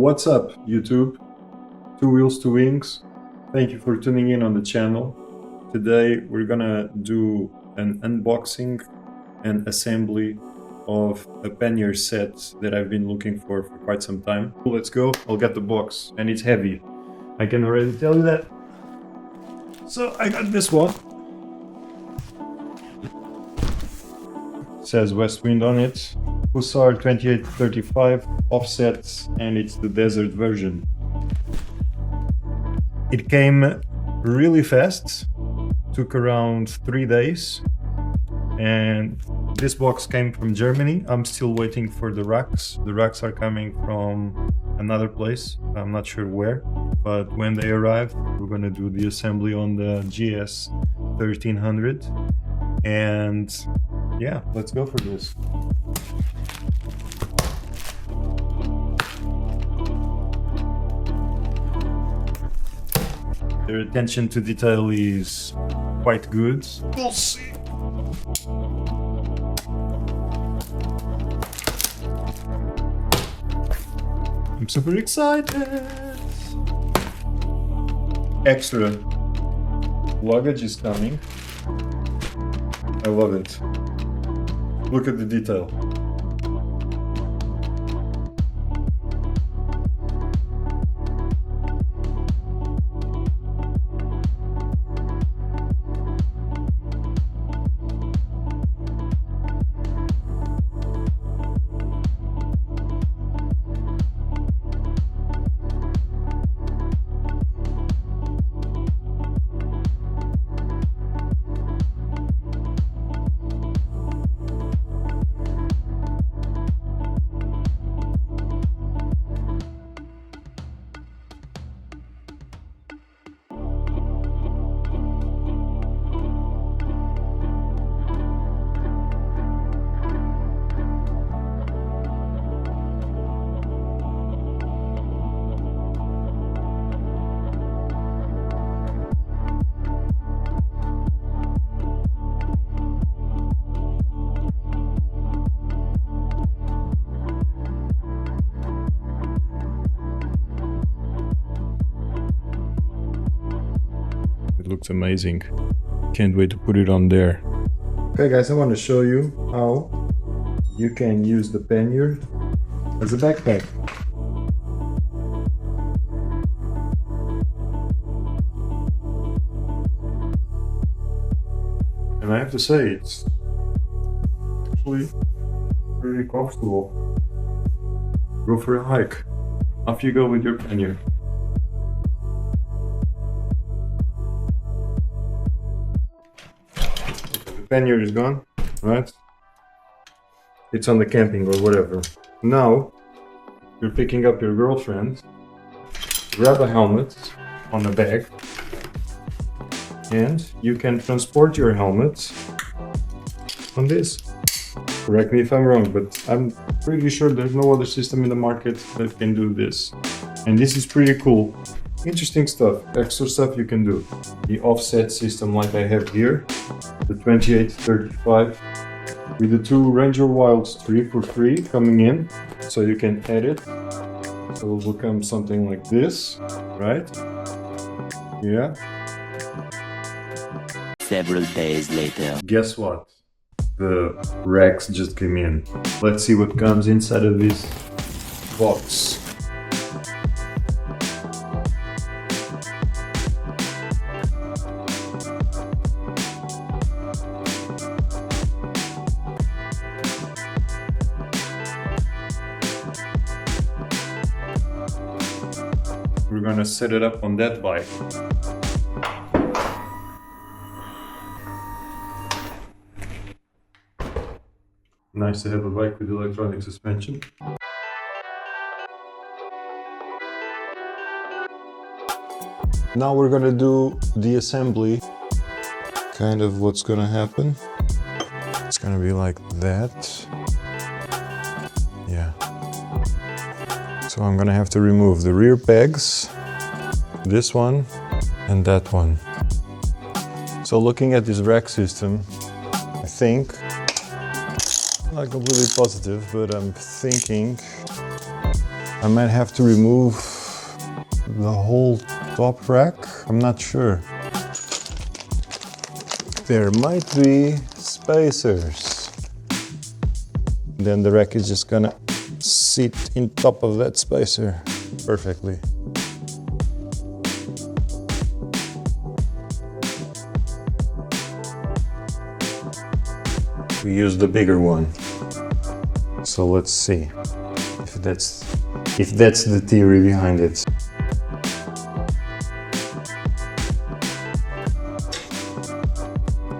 What's up, YouTube? Two Wheels, Two Wings. Thank you for tuning in on the channel. Today we're gonna do an unboxing and assembly of a pannier set that I've been looking for quite some time. Let's go. I'll get the box, and it's heavy. I can already tell you that. So I got this one. It says Westwind on it. Hussar 2835 offsets, and it's the desert version. It came really fast, took around 3 days, and this box came from Germany. I'm still waiting for the racks. The racks are coming from another place, I'm not sure where, but when they arrive we're gonna do the assembly on the GS 1300, and yeah, let's go for this. Their attention to detail is quite good. We'll see. I'm super excited. Extra luggage is coming. I love it. Look at the detail. It looks amazing. Can't wait to put it on there. Okay guys, I want to show you how you can use the pannier as a backpack. And I have to say, it's actually pretty comfortable. Go for a hike. Off you go with your pannier. The pannier is gone, right? It's on the camping or whatever. Now, you're picking up your girlfriend, grab a helmet on a bag, and you can transport your helmet on this. Correct me if I'm wrong, but I'm pretty sure there's no other system in the market that can do this. And this is pretty cool. Interesting stuff, extra stuff you can do. The offset system like I have here, the 2835 with the two Ranger Wilds 3 coming in, so you can edit. So it will become something like this, right? Yeah. Several days later. Guess what? The racks just came in. Let's see what comes inside of this box. We're gonna set it up on that bike. Nice to have a bike with electronic suspension. Now we're gonna do the assembly. Kind of what's gonna happen. It's gonna be like that. Yeah. So I'm gonna have to remove the rear pegs, this one, and that one. So looking at this rack system, I think, I'm not completely positive, but I'm thinking I might have to remove the whole top rack. I'm not sure. There might be spacers. Then the rack is just gonna sit in top of that spacer perfectly. We use the bigger one. So let's see if that's the theory behind it.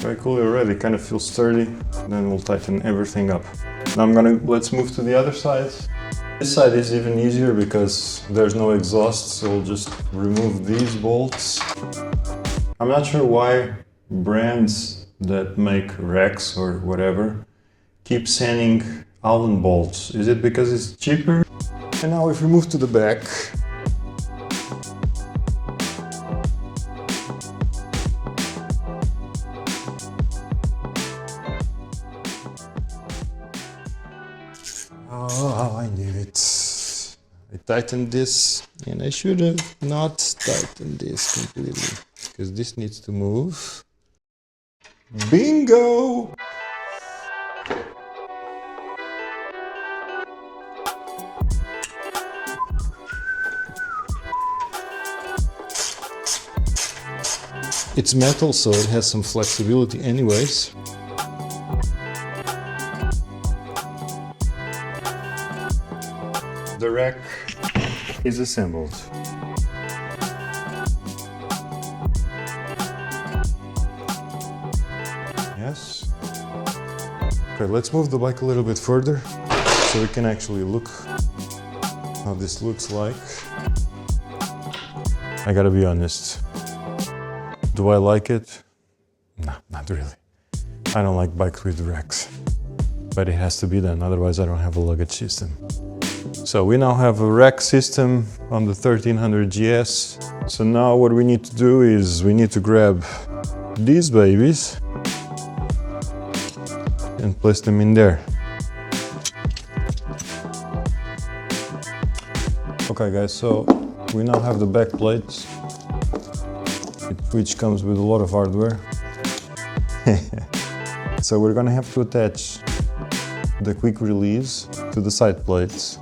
Very cool already, kind of feels sturdy. Then we'll tighten everything up. Now let's move to the other side. This side is even easier because there's no exhaust, so we'll just remove these bolts. I'm not sure why brands that make racks or whatever keep sending Allen bolts. Is it because it's cheaper? And now if we move to the back, oh, I knew it. I tightened this, and I should have not tightened this completely because this needs to move. Bingo! It's metal, so it has some flexibility anyways. The rack is assembled. Yes. Okay, let's move the bike a little bit further so we can actually look how this looks like. I gotta be honest. Do I like it? No, not really. I don't like bikes with racks. But it has to be done, otherwise I don't have a luggage system. So we now have a rack system on the 1300GS. So now what we need to do is we need to grab these babies and place them in there. Okay guys, so we now have the back plates, which comes with a lot of hardware. So we're gonna have to attach the quick release to the side plates.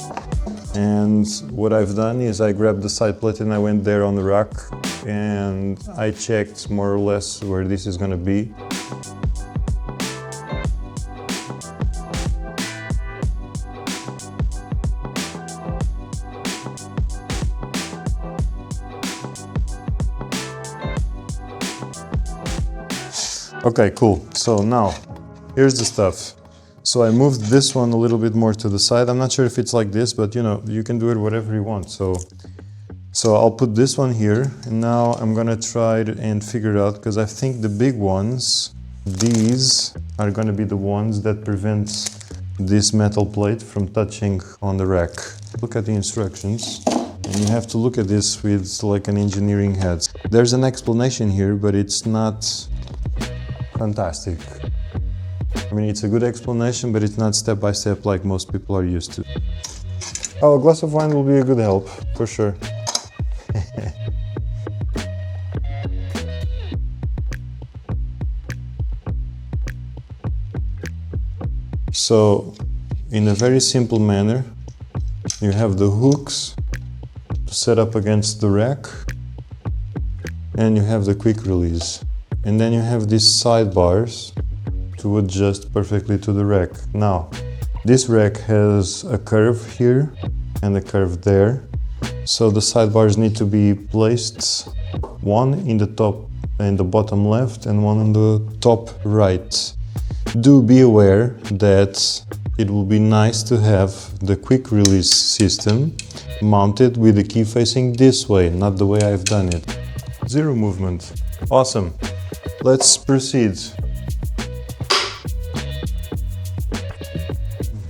And what I've done is I grabbed the side plate and I went there on the rack and I checked more or less where this is gonna be. Okay, cool. So now, here's the stuff. So I moved this one a little bit more to the side. I'm not sure if it's like this, but you know, you can do it whatever you want. So I'll put this one here, and now I'm gonna try and figure it out, because I think the big ones, these are gonna be the ones that prevent this metal plate from touching on the rack. Look at the instructions, and you have to look at this with like an engineering head. There's an explanation here, but it's not fantastic. I mean, it's a good explanation, but it's not step by step like most people are used to. Oh, a glass of wine will be a good help, for sure. So, in a very simple manner, you have the hooks to set up against the rack, and you have the quick release. And then you have these sidebars to adjust perfectly to the rack. Now, this rack has a curve here and a curve there. So the sidebars need to be placed, one in the top and the bottom left and one on the top right. Do be aware that it will be nice to have the quick release system mounted with the key facing this way, not the way I've done it. Zero movement. Awesome. Let's proceed.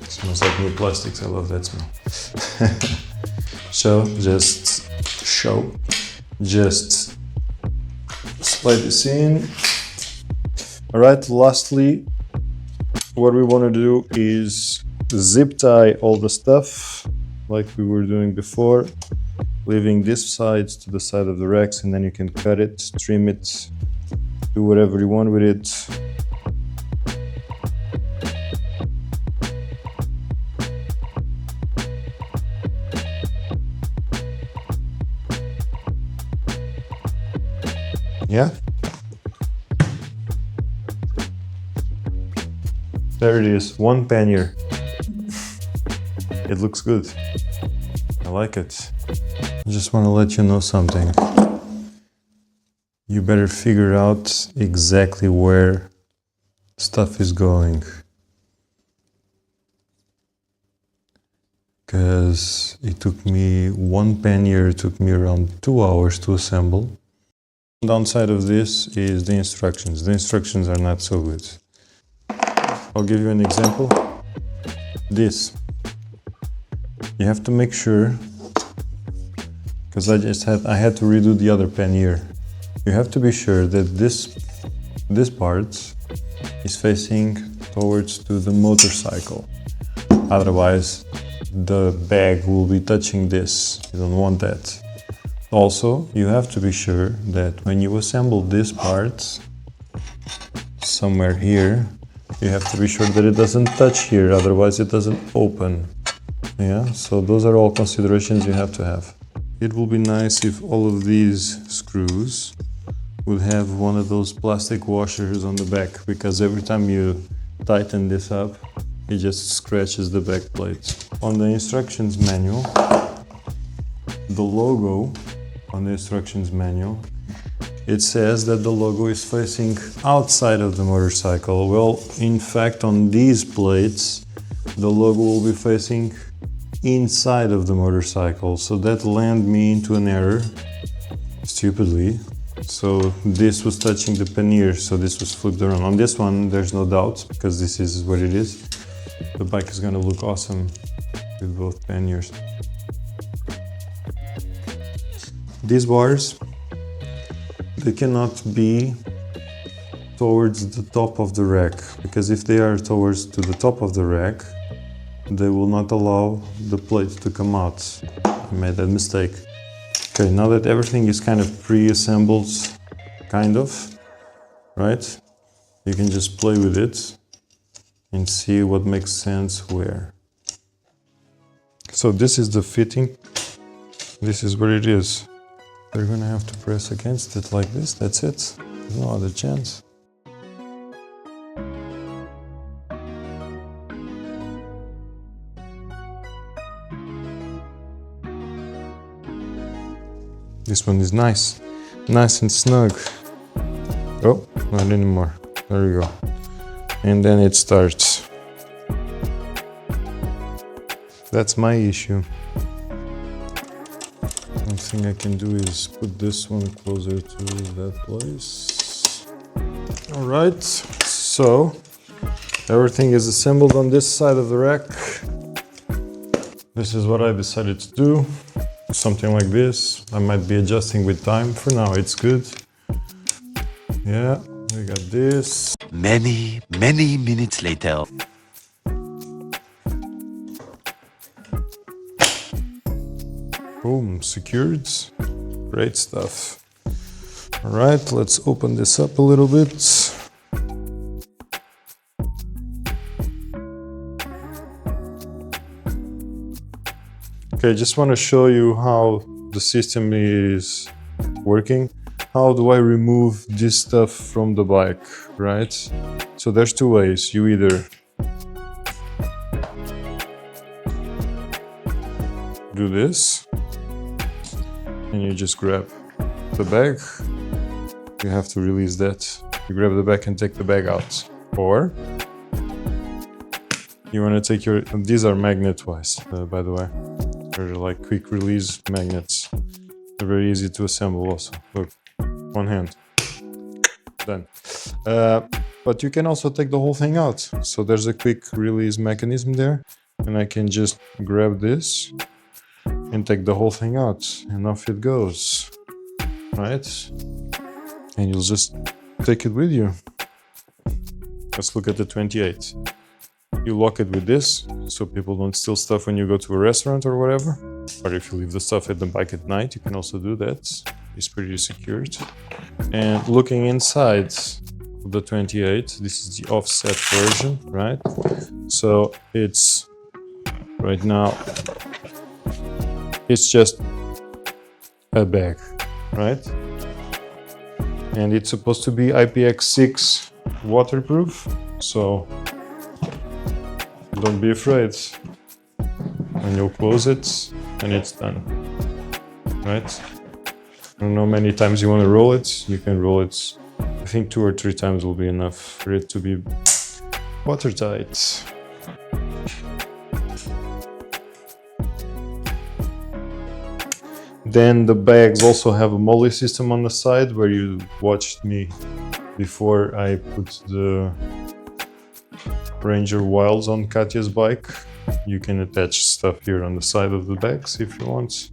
It smells like new plastics. I love that smell. Just slide this in. All right, lastly, what we want to do is zip tie all the stuff like we were doing before, leaving this side to the side of the racks, and then you can cut it, trim it, do whatever you want with it. Yeah. There it is, one pannier. It looks good. I like it. I just want to let you know something. You better figure out exactly where stuff is going. Because it took me one pannier, it took me around 2 hours to assemble. Downside of this is the instructions. The instructions are not so good. I'll give you an example. This. You have to make sure, because I had to redo the other pannier. You have to be sure that this part is facing towards to the motorcycle. Otherwise, the bag will be touching this. You don't want that. Also, you have to be sure that when you assemble this part, somewhere here, you have to be sure that it doesn't touch here, otherwise it doesn't open. Yeah, so those are all considerations you have to have. It will be nice if all of these screws would have one of those plastic washers on the back, because every time you tighten this up, it just scratches the back plate. On the instructions manual, the logo on the instructions manual, it says that the logo is facing outside of the motorcycle. Well, in fact, on these plates, the logo will be facing inside of the motorcycle. So that landed me into an error, stupidly. So this was touching the pannier, so this was flipped around. On this one, there's no doubt, because this is what it is. The bike is gonna look awesome with both panniers. These bars, they cannot be towards the top of the rack, because if they are towards to the top of the rack, they will not allow the plate to come out. I made that mistake. Okay, now that everything is kind of pre-assembled, kind of, right? You can just play with it and see what makes sense where. So this is the fitting. This is what it is. They're gonna have to press against it like this, that's it. There's no other chance. This one is nice and snug. Oh, not anymore. There you go. And then it starts. That's my issue. One thing I can do is put this one closer to that place. All right, so everything is assembled on this side of the rack. This is what I decided to do. Something like this. I might be adjusting with time. For now, it's good. Yeah, we got this. Many minutes later. Boom, secured. Great stuff. All right, let's open this up a little bit. Okay, just want to show you how the system is working. How do I remove this stuff from the bike, right? So there's two ways. You either do this, and you just grab the bag. You have to release that. You grab the bag and take the bag out. Or you want to take your... These are magnet-wise, by the way. They're like quick release magnets. They're very easy to assemble also. Look, one hand. Done. But you can also take the whole thing out. So there's a quick release mechanism there. And I can just grab this and take the whole thing out. And off it goes. Right? And you'll just take it with you. Let's look at the 28. you lock it with this, so people don't steal stuff when you go to a restaurant or whatever. Or if you leave the stuff at the bike at night, you can also do that. It's pretty secured. And looking inside the 28, this is the offset version, right? So it's right now, it's just a bag, right? And it's supposed to be IPX6 waterproof, so don't be afraid. And you'll close it and it's done, right? I don't know how many times you want to roll it. You can roll it, I think 2 or 3 times will be enough for it to be watertight. Then the bags also have a molly system on the side where you watched me before I put the Ranger Wilds on Katya's bike. You can attach stuff here on the side of the bags if you want.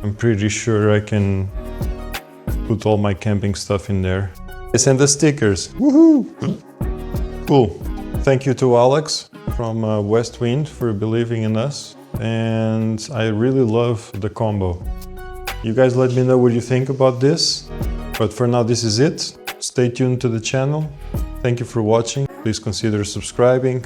I'm pretty sure I can put all my camping stuff in there. And the stickers. Woohoo! Cool. Thank you to Alex from Westwind for believing in us. And I really love the combo. You guys let me know what you think about this. But for now, this is it. Stay tuned to the channel. Thank you for watching. Please consider subscribing.